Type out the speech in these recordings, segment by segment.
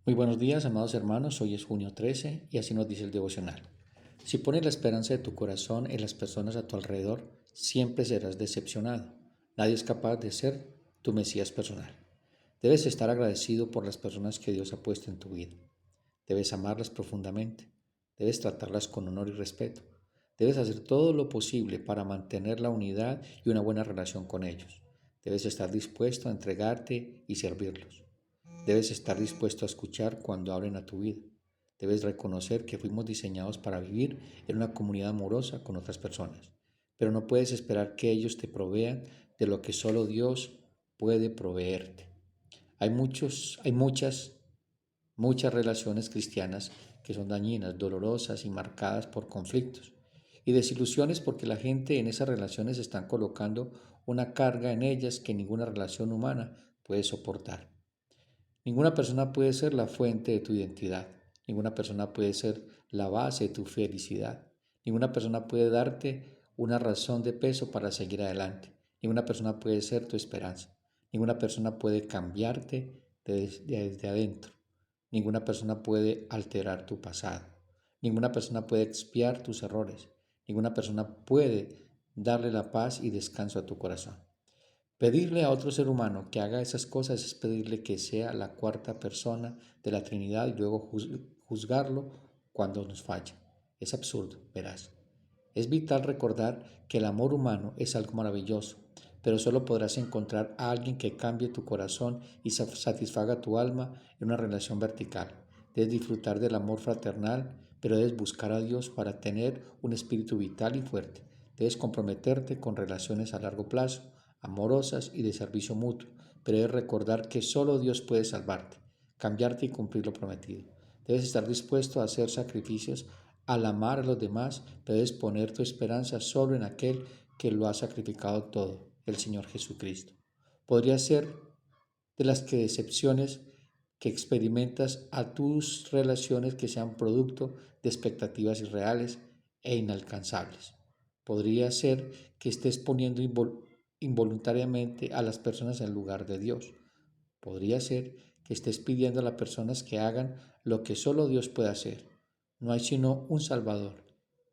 Muy buenos días, amados hermanos. Hoy es junio 13 y así nos dice el devocional. Si pones la esperanza de tu corazón en las personas a tu alrededor, siempre serás decepcionado. Nadie es capaz de ser tu Mesías personal. Debes estar agradecido por las personas que Dios ha puesto en tu vida. Debes amarlas profundamente. Debes tratarlas con honor y respeto. Debes hacer todo lo posible para mantener la unidad y una buena relación con ellos. Debes estar dispuesto a entregarte y servirlos. Debes estar dispuesto a escuchar cuando hablen a tu vida. Debes reconocer que fuimos diseñados para vivir en una comunidad amorosa con otras personas, pero no puedes esperar que ellos te provean de lo que solo Dios puede proveerte. Muchas relaciones cristianas que son dañinas, dolorosas y marcadas por conflictos y desilusiones porque la gente en esas relaciones están colocando una carga en ellas que ninguna relación humana puede soportar. Ninguna persona puede ser la fuente de tu identidad. Ninguna persona puede ser la base de tu felicidad. Ninguna persona puede darte una razón de peso para seguir adelante. Ninguna persona puede ser tu esperanza. Ninguna persona puede cambiarte desde adentro. Ninguna persona puede alterar tu pasado. Ninguna persona puede expiar tus errores. Ninguna persona puede darle la paz y descanso a tu corazón. Pedirle a otro ser humano que haga esas cosas es pedirle que sea la cuarta persona de la Trinidad y luego juzgarlo cuando nos falla. Es absurdo, verás. Es vital recordar que el amor humano es algo maravilloso, pero solo podrás encontrar a alguien que cambie tu corazón y satisfaga tu alma en una relación vertical. Debes disfrutar del amor fraternal, pero debes buscar a Dios para tener un espíritu vital y fuerte. Debes comprometerte con relaciones a largo plazo, amorosas y de servicio mutuo, pero debes recordar que solo Dios puede salvarte, cambiarte y cumplir lo prometido. Debes estar dispuesto a hacer sacrificios al amar a los demás, pero debes poner tu esperanza solo en aquel que lo ha sacrificado todo, el Señor Jesucristo. Podría ser de las que decepciones que experimentas a tus relaciones que sean producto de expectativas irreales e inalcanzables. Podría ser que estés poniendo involuntariamente a las personas en lugar de Dios. Podría ser que estés pidiendo a las personas que hagan lo que solo Dios puede hacer. No hay sino un Salvador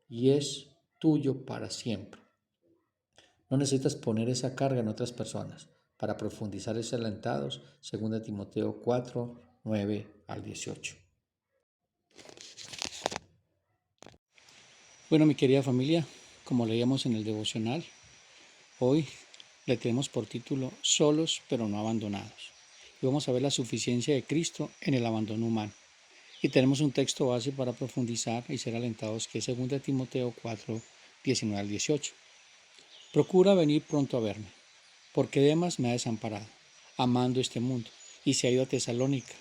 y es tuyo para siempre. No necesitas poner esa carga en otras personas. Para profundizar es alentados, 2 Timoteo 4, 9 al 18. Bueno, mi querida familia, como leíamos en el devocional, hoy le tenemos por título Solos pero no abandonados. Y vamos a ver la suficiencia de Cristo en el abandono humano. Y tenemos un texto base para profundizar y ser alentados que es 2 Timoteo 4, 19 al 18. Procura venir pronto a verme, porque Demas me ha desamparado, amando este mundo, y se ha ido a Tesalónica.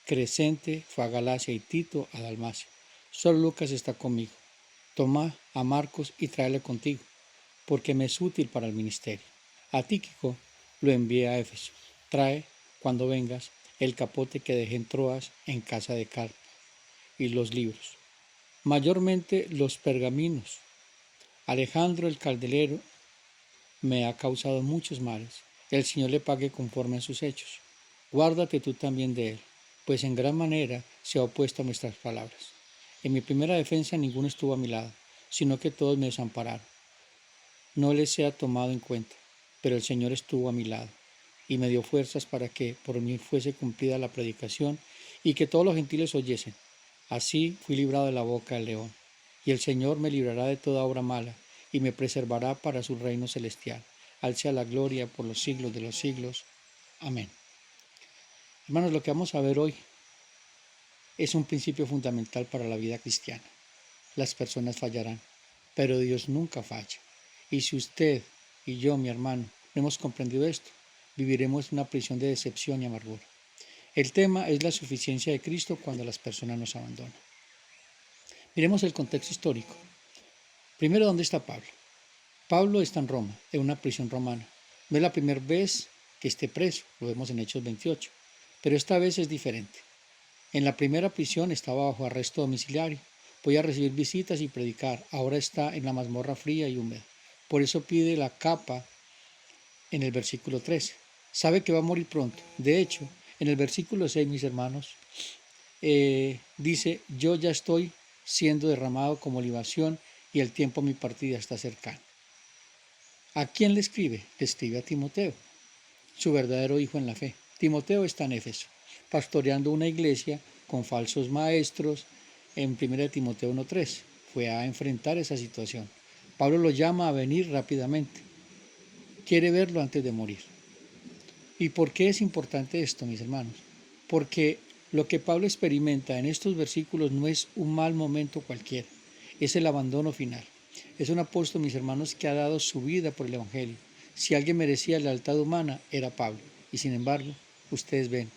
Crescente fue a Galacia y Tito a Dalmacia. Solo Lucas está conmigo. Toma a Marcos y tráele contigo, porque me es útil para el ministerio. A Tíquico lo envié a Éfeso. Trae, cuando vengas, el capote que dejé en Troas en casa de Carpo y los libros, mayormente los pergaminos. Alejandro el caldelero me ha causado muchos males. El Señor le pague conforme a sus hechos. Guárdate tú también de él, pues en gran manera se ha opuesto a nuestras palabras. En mi primera defensa ninguno estuvo a mi lado, sino que todos me desampararon. No les sea tomado en cuenta, pero el Señor estuvo a mi lado y me dio fuerzas para que por mí fuese cumplida la predicación y que todos los gentiles oyesen. Así fui librado de la boca del león, y el Señor me librará de toda obra mala y me preservará para su reino celestial. Al sea la gloria por los siglos de los siglos. Amén. Hermanos, lo que vamos a ver hoy es un principio fundamental para la vida cristiana. Las personas fallarán, pero Dios nunca falla. Y si usted y yo, mi hermano, no hemos comprendido esto, viviremos una prisión de decepción y amargura. El tema es la suficiencia de Cristo cuando las personas nos abandonan. Miremos el contexto histórico. Primero, ¿dónde está Pablo? Pablo está en Roma, en una prisión romana. No es la primera vez que esté preso, lo vemos en Hechos 28, pero esta vez es diferente. En la primera prisión estaba bajo arresto domiciliario, podía recibir visitas y predicar, ahora está en la mazmorra fría y húmeda. Por eso pide la capa en el versículo 13. Sabe que va a morir pronto. De hecho, en el versículo 6, mis hermanos, dice, yo ya estoy siendo derramado como libación y el tiempo de mi partida está cercano. ¿A quién le escribe? Le escribe a Timoteo, su verdadero hijo en la fe. Timoteo está en Éfeso, pastoreando una iglesia con falsos maestros en 1 Timoteo 1:3. Fue a enfrentar esa situación. Pablo lo llama a venir rápidamente. Quiere verlo antes de morir. ¿Y por qué es importante esto, mis hermanos? Porque lo que Pablo experimenta en estos versículos no es un mal momento cualquiera, es el abandono final. Es un apóstol, mis hermanos, que ha dado su vida por el Evangelio. Si alguien merecía lealtad humana, era Pablo. Y sin embargo, ustedes ven,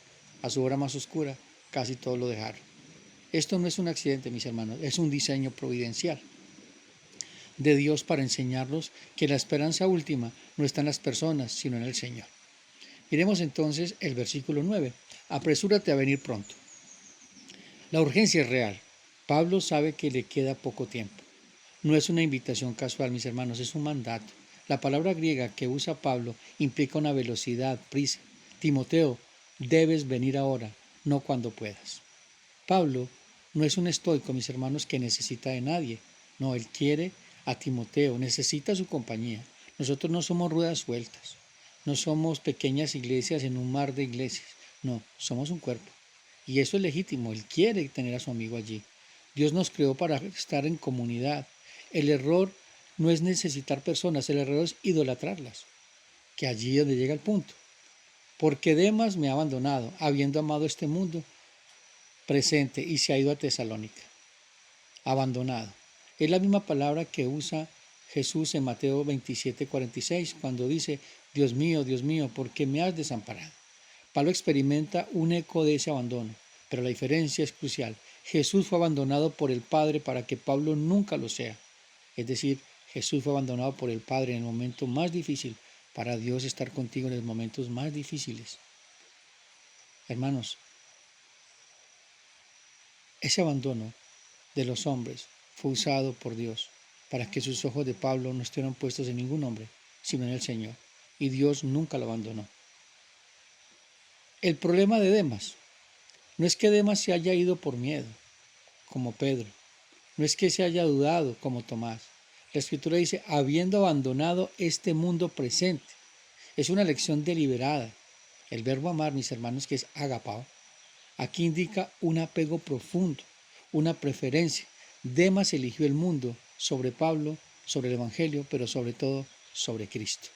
a su hora más oscura, casi todos lo dejaron. Esto no es un accidente, mis hermanos, es un diseño providencial de Dios para enseñarnos que la esperanza última no está en las personas, sino en el Señor. Miremos entonces el versículo 9. Apresúrate a venir pronto. La urgencia es real. Pablo sabe que le queda poco tiempo. No es una invitación casual, mis hermanos, es un mandato. La palabra griega que usa Pablo implica una velocidad, prisa. Timoteo, debes venir ahora, no cuando puedas. Pablo no es un estoico, mis hermanos, que necesita de nadie. No, él quiere a Timoteo, necesita su compañía. Nosotros no somos ruedas sueltas, no somos pequeñas iglesias en un mar de iglesias. No, somos un cuerpo. Y eso es legítimo, él quiere tener a su amigo allí. Dios nos creó para estar en comunidad. El error no es necesitar personas, el error es idolatrarlas, que allí es donde llega el punto. Porque Demas me ha abandonado, habiendo amado este mundo presente, y se ha ido a Tesalónica. Abandonado. Es la misma palabra que usa Jesús en Mateo 27:46 cuando dice, Dios mío, ¿por qué me has desamparado? Pablo experimenta un eco de ese abandono, pero la diferencia es crucial. Jesús fue abandonado por el Padre para que Pablo nunca lo sea. Es decir, Jesús fue abandonado por el Padre en el momento más difícil, para Dios estar contigo en los momentos más difíciles. Hermanos, ese abandono de los hombres fue usado por Dios para que sus ojos de Pablo no estuvieran puestos en ningún hombre, sino en el Señor. Y Dios nunca lo abandonó. El problema de Demas no es que Demas se haya ido por miedo, como Pedro. No es que se haya dudado, como Tomás. La Escritura dice, habiendo abandonado este mundo presente. Es una elección deliberada. El verbo amar, mis hermanos, que es agapao, aquí indica un apego profundo, una preferencia. Demas eligió el mundo sobre Pablo, sobre el Evangelio, pero sobre todo sobre Cristo.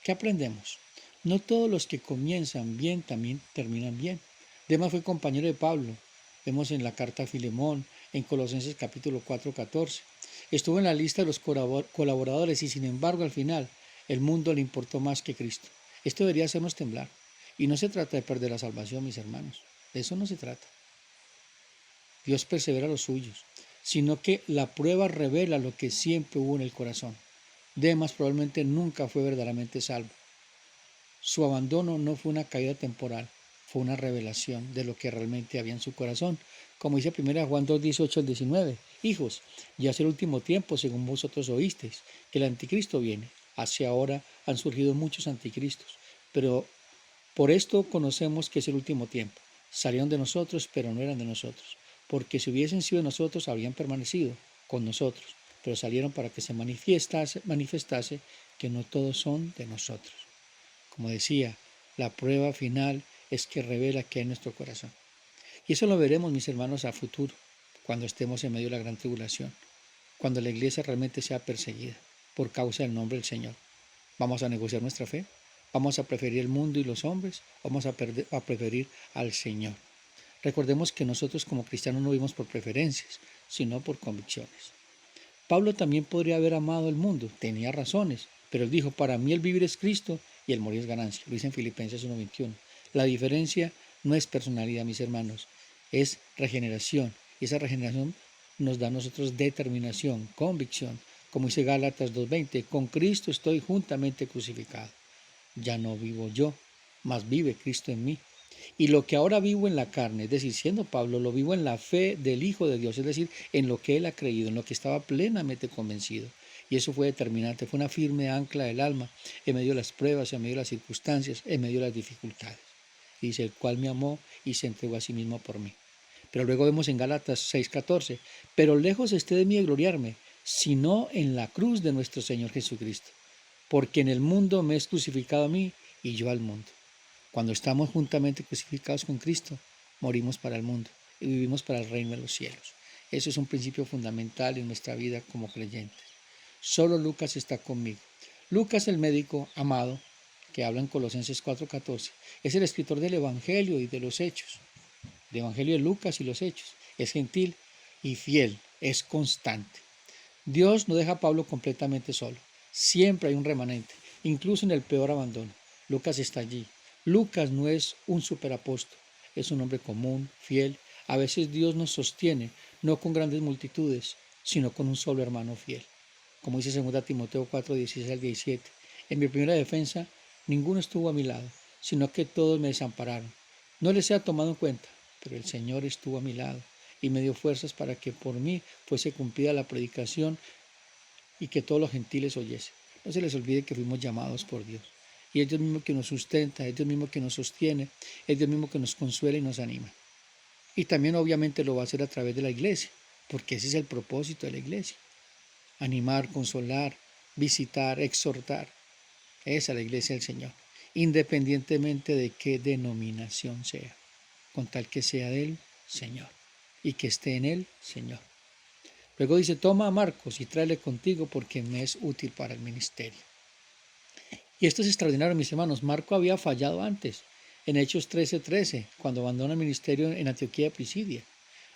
¿Qué aprendemos? No todos los que comienzan bien también terminan bien. Demas fue compañero de Pablo. Vemos en la carta a Filemón, en Colosenses capítulo 4:14. Estuvo en la lista de los colaboradores y sin embargo al final el mundo le importó más que Cristo. Esto debería hacernos temblar. Y no se trata de perder la salvación, mis hermanos. De eso no se trata. Dios persevera a los suyos, sino que la prueba revela lo que siempre hubo en el corazón. Demas probablemente nunca fue verdaderamente salvo. Su abandono no fue una caída temporal, fue una revelación de lo que realmente había en su corazón. Como dice 1 Juan 2:18-19, hijos, ya es el último tiempo según vosotros oísteis, que el anticristo viene. Hacia ahora han surgido muchos anticristos, pero por esto conocemos que es el último tiempo. Salieron de nosotros, pero no eran de nosotros, porque si hubiesen sido de nosotros, habrían permanecido con nosotros, pero salieron para que se manifestase que no todos son de nosotros. Como decía, la prueba final es que revela qué hay en nuestro corazón. Y eso lo veremos, mis hermanos, a futuro, cuando estemos en medio de la gran tribulación, cuando la iglesia realmente sea perseguida por causa del nombre del Señor. ¿Vamos a negociar nuestra fe? ¿Vamos a preferir el mundo y los hombres? ¿Vamos a preferir al Señor? Recordemos que nosotros como cristianos no vivimos por preferencias, sino por convicciones. Pablo también podría haber amado el mundo, tenía razones, pero él dijo, para mí el vivir es Cristo y el morir es ganancia. Lo dice en Filipenses 1:21. La diferencia no es personalidad, mis hermanos, es regeneración. Y esa regeneración nos da a nosotros determinación, convicción. Como dice Gálatas 2:20, con Cristo estoy juntamente crucificado. Ya no vivo yo, mas vive Cristo en mí. Y lo que ahora vivo en la carne, es decir, siendo Pablo, lo vivo en la fe del Hijo de Dios, es decir, en lo que él ha creído, en lo que estaba plenamente convencido. Y eso fue determinante, fue una firme ancla del alma en medio de las pruebas, en medio de las circunstancias, en medio de las dificultades. Dice, el cual me amó y se entregó a sí mismo por mí. Pero luego vemos en Gálatas 6:14, pero lejos esté de mí de gloriarme, sino en la cruz de nuestro Señor Jesucristo, porque en el mundo me es crucificado a mí y yo al mundo. Cuando estamos juntamente crucificados con Cristo, morimos para el mundo y vivimos para el reino de los cielos. Eso es un principio fundamental en nuestra vida como creyentes. Solo Lucas está conmigo. Lucas, el médico amado, que habla en Colosenses 4:14, es el escritor del Evangelio y de los Hechos. El Evangelio de Lucas y los Hechos. Es gentil y fiel, es constante. Dios no deja a Pablo completamente solo. Siempre hay un remanente, incluso en el peor abandono. Lucas está allí. Lucas no es un superapóstol, es un hombre común, fiel. A veces Dios nos sostiene, no con grandes multitudes, sino con un solo hermano fiel. Como dice 2 Timoteo 4:16-17, en mi primera defensa, ninguno estuvo a mi lado, sino que todos me desampararon. No les he tomado en cuenta, pero el Señor estuvo a mi lado y me dio fuerzas para que por mí fuese cumplida la predicación y que todos los gentiles oyesen. No se les olvide que fuimos llamados por Dios. Y es Dios mismo que nos sustenta, es Dios mismo que nos sostiene, es Dios mismo que nos consuela y nos anima. Y también obviamente lo va a hacer a través de la iglesia, porque ese es el propósito de la iglesia. Animar, consolar, visitar, exhortar. Esa es la iglesia del Señor, independientemente de qué denominación sea, con tal que sea del Señor y que esté en él, Señor. Luego dice, toma a Marcos y tráele contigo porque me es útil para el ministerio. Y esto es extraordinario, mis hermanos. Marco había fallado antes, en Hechos 13:13, cuando abandona el ministerio en Antioquía de Pisidia.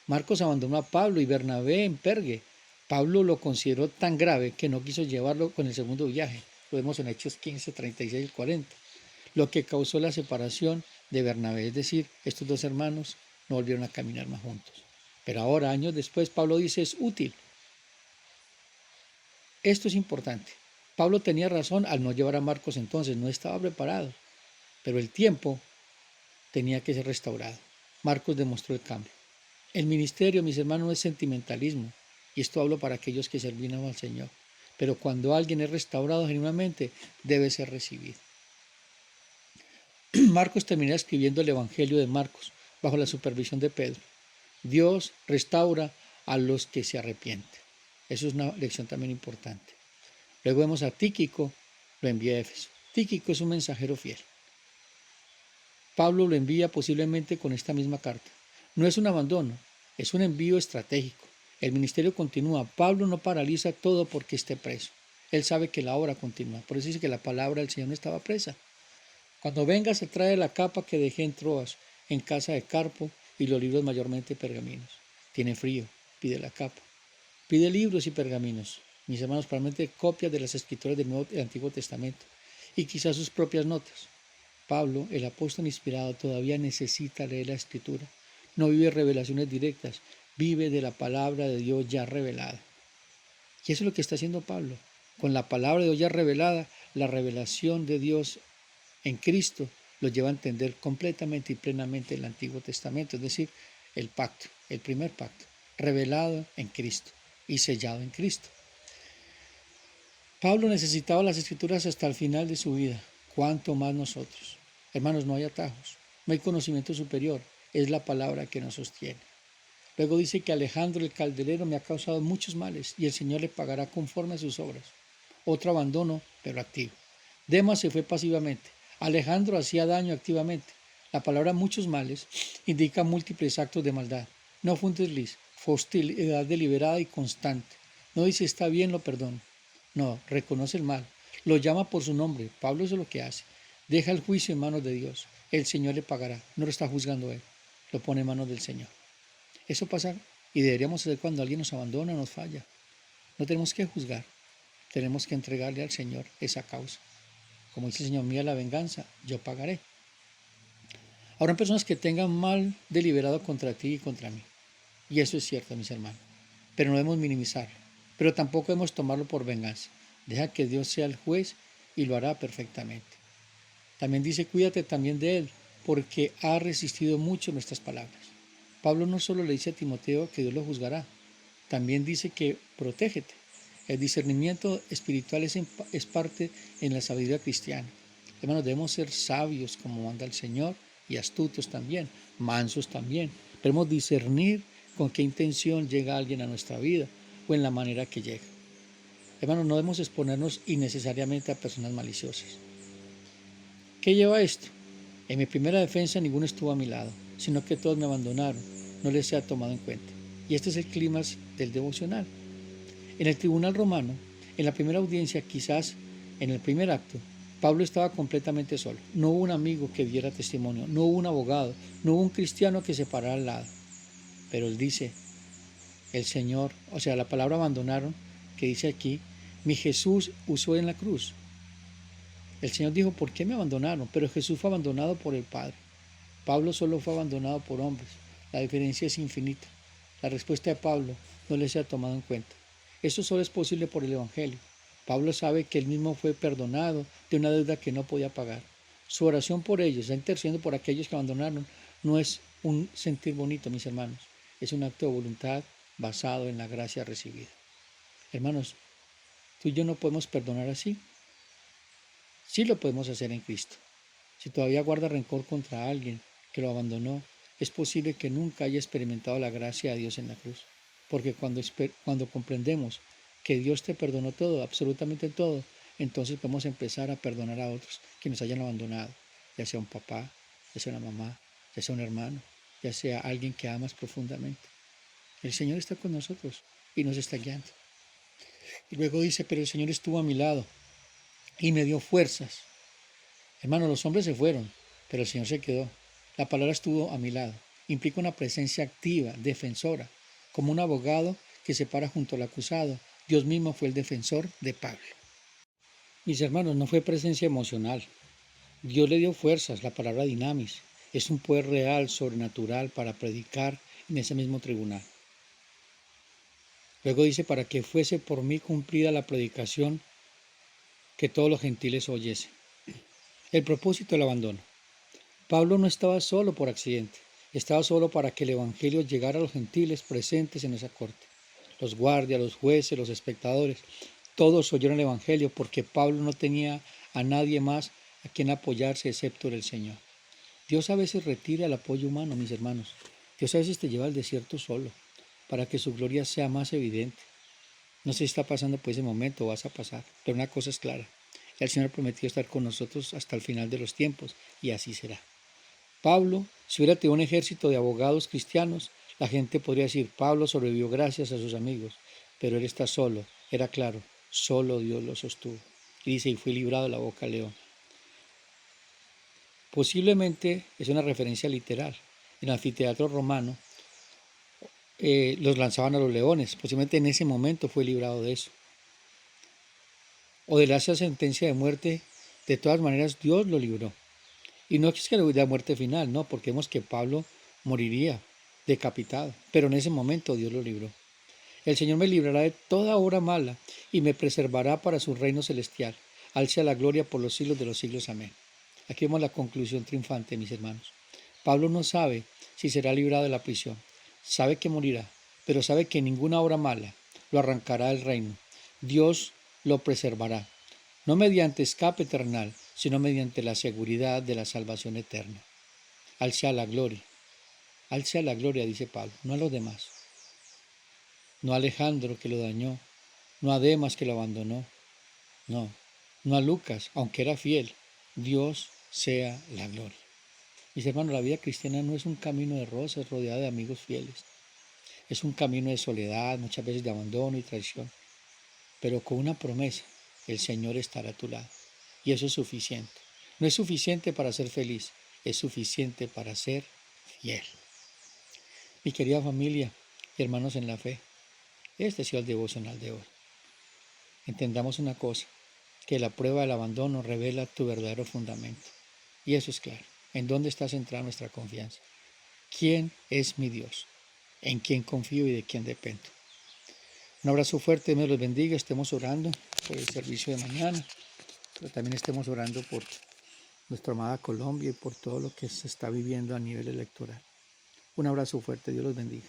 Marcos abandonó a Pablo y Bernabé en Pergue. Pablo lo consideró tan grave que no quiso llevarlo con el segundo viaje. Lo vemos en Hechos 15:36-40. Lo que causó la separación de Bernabé, es decir, estos dos hermanos no volvieron a caminar más juntos. Pero ahora, años después, Pablo dice, es útil. Esto es importante. Pablo tenía razón al no llevar a Marcos entonces, no estaba preparado, pero el tiempo tenía que ser restaurado. Marcos demostró el cambio. El ministerio, mis hermanos, no es sentimentalismo, y esto hablo para aquellos que servimos al Señor. Pero cuando alguien es restaurado genuinamente, debe ser recibido. Marcos termina escribiendo el Evangelio de Marcos bajo la supervisión de Pedro. Dios restaura a los que se arrepienten. Eso es una lección también importante. Luego vemos a Tíquico, lo envía a Éfeso. Tíquico es un mensajero fiel. Pablo lo envía posiblemente con esta misma carta. No es un abandono, es un envío estratégico. El ministerio continúa. Pablo no paraliza todo porque esté preso. Él sabe que la obra continúa. Por eso dice que la palabra del Señor no estaba presa. Cuando venga se trae la capa que dejé en Troas, en casa de Carpo, y los libros mayormente pergaminos. Tiene frío, pide la capa. Pide libros y pergaminos. Mis hermanos, probablemente copias de las escrituras del Antiguo Testamento y quizás sus propias notas. Pablo, el apóstol inspirado, todavía necesita leer la escritura. No vive revelaciones directas, vive de la palabra de Dios ya revelada. Y eso es lo que está haciendo Pablo. Con la palabra de Dios ya revelada, la revelación de Dios en Cristo lo lleva a entender completamente y plenamente el Antiguo Testamento, es decir, el pacto, el primer pacto, revelado en Cristo y sellado en Cristo. Pablo necesitaba las escrituras hasta el final de su vida. ¿Cuánto más nosotros? Hermanos, no hay atajos, no hay conocimiento superior, es la palabra que nos sostiene. Luego dice que Alejandro el calderero me ha causado muchos males y el Señor le pagará conforme a sus obras. Otro abandono, pero activo. Demas se fue pasivamente. Alejandro hacía daño activamente. La palabra muchos males indica múltiples actos de maldad. No fue un desliz, fue hostilidad deliberada y constante. No dice está bien, lo perdono. No, reconoce el mal. Lo llama por su nombre. Pablo eso es lo que hace. Deja el juicio en manos de Dios. El Señor le pagará. No lo está juzgando él. Lo pone en manos del Señor. Eso pasa y deberíamos hacer cuando alguien nos abandona o nos falla. No tenemos que juzgar. Tenemos que entregarle al Señor esa causa. Como dice el Señor, mía la venganza, yo pagaré. Habrán personas que tengan mal deliberado contra ti y contra mí. Y eso es cierto, mis hermanos. Pero no debemos minimizarlo. Pero tampoco debemos tomarlo por venganza. Deja que Dios sea el juez y lo hará perfectamente. También dice, cuídate también de él, porque ha resistido mucho nuestras palabras. Pablo no solo le dice a Timoteo que Dios lo juzgará, también dice que protégete. El discernimiento espiritual es parte en la sabiduría cristiana. Hermanos, debemos ser sabios como manda el Señor y astutos también, mansos también, Debemos discernir con qué intención llega alguien a nuestra vida o en la manera que llega. Hermanos, no debemos exponernos innecesariamente a personas maliciosas. ¿Qué lleva esto? En mi primera defensa ninguno estuvo a mi lado, sino que todos me abandonaron, no les sea tomado en cuenta. Y este es el clímax del devocional. En el tribunal romano, en la primera audiencia, quizás en el primer acto, Pablo estaba completamente solo. No hubo un amigo que diera testimonio, no hubo un abogado, no hubo un cristiano que se parara al lado. Pero él dice, el Señor, o sea, la palabra abandonaron, que dice aquí, mi Jesús usó en la cruz. El Señor dijo, ¿por qué me abandonaron? Pero Jesús fue abandonado por el Padre. Pablo solo fue abandonado por hombres. La diferencia es infinita. La respuesta de Pablo no le se ha tomado en cuenta. Esto solo es posible por el Evangelio. Pablo sabe que él mismo fue perdonado de una deuda que no podía pagar. Su oración por ellos, está intercediendo por aquellos que abandonaron, no es un sentir bonito, mis hermanos. Es un acto de voluntad basado en la gracia recibida. Hermanos, tú y yo no podemos perdonar así. Sí lo podemos hacer en Cristo. Si todavía guarda rencor contra alguien que lo abandonó, es posible que nunca haya experimentado la gracia de Dios en la cruz. Porque cuando comprendemos que Dios te perdonó todo, absolutamente todo, entonces podemos empezar a perdonar a otros que nos hayan abandonado, ya sea un papá, ya sea una mamá, ya sea un hermano, ya sea alguien que amas profundamente. El Señor está con nosotros y nos está guiando. Y luego dice, pero el Señor estuvo a mi lado y me dio fuerzas. Hermano, los hombres se fueron, pero el Señor se quedó. La palabra estuvo a mi lado. Implica una presencia activa, defensora, como un abogado que se para junto al acusado. Dios mismo fue el defensor de Pablo. Mis hermanos, no fue presencia emocional. Dios le dio fuerzas, la palabra dinamis. Es un poder real, sobrenatural para predicar en ese mismo tribunal. Luego dice, para que fuese por mí cumplida la predicación que todos los gentiles oyesen. El propósito del abandono. Pablo no estaba solo por accidente, estaba solo para que el Evangelio llegara a los gentiles presentes en esa corte. Los guardias, los jueces, los espectadores, todos oyeron el Evangelio porque Pablo no tenía a nadie más a quien apoyarse excepto el Señor. Dios a veces retira el apoyo humano, mis hermanos. Dios a veces te lleva al desierto solo, para que su gloria sea más evidente. No sé si está pasando por ese momento o vas a pasar, pero una cosa es clara. El Señor prometió estar con nosotros hasta el final de los tiempos, y así será. Pablo, si hubiera tenido un ejército de abogados cristianos, la gente podría decir, Pablo sobrevivió gracias a sus amigos, pero él está solo, era claro, solo Dios lo sostuvo. Y dice, y fue librado de la boca del león. Posiblemente es una referencia literal. En el anfiteatro romano los lanzaban a los leones, posiblemente en ese momento fue librado de eso. O de esa sentencia de muerte, de todas maneras Dios lo libró. Y no es que le hubiera muerte final, no, porque vemos que Pablo moriría decapitado, pero en ese momento Dios lo libró. El Señor me librará de toda obra mala y me preservará para su reino celestial. Al sea la gloria por los siglos de los siglos. Amén. Aquí vemos la conclusión triunfante, mis hermanos. Pablo no sabe si será librado de la prisión. Sabe que morirá, pero sabe que ninguna obra mala lo arrancará del reino. Dios lo preservará, no mediante escape terrenal, sino mediante la seguridad de la salvación eterna. Al sea la gloria. Al sea la gloria, dice Pablo, no a los demás. No a Alejandro que lo dañó, no a Demas que lo abandonó, no a Lucas, aunque era fiel. Dios sea la gloria. Mis hermanos, la vida cristiana no es un camino de rosas rodeado de amigos fieles. Es un camino de soledad, muchas veces de abandono y traición. Pero con una promesa, el Señor estará a tu lado. Y eso es suficiente. No es suficiente para ser feliz, es suficiente para ser fiel. Mi querida familia y hermanos en la fe, este ha sido el devocional de hoy. Entendamos una cosa, que la prueba del abandono revela tu verdadero fundamento. Y eso es claro. ¿En dónde está centrada nuestra confianza? ¿Quién es mi Dios? ¿En quién confío y de quién dependo? Un abrazo fuerte, Dios los bendiga. Estemos orando por el servicio de mañana, pero también estemos orando por nuestra amada Colombia y por todo lo que se está viviendo a nivel electoral. Un abrazo fuerte, Dios los bendiga.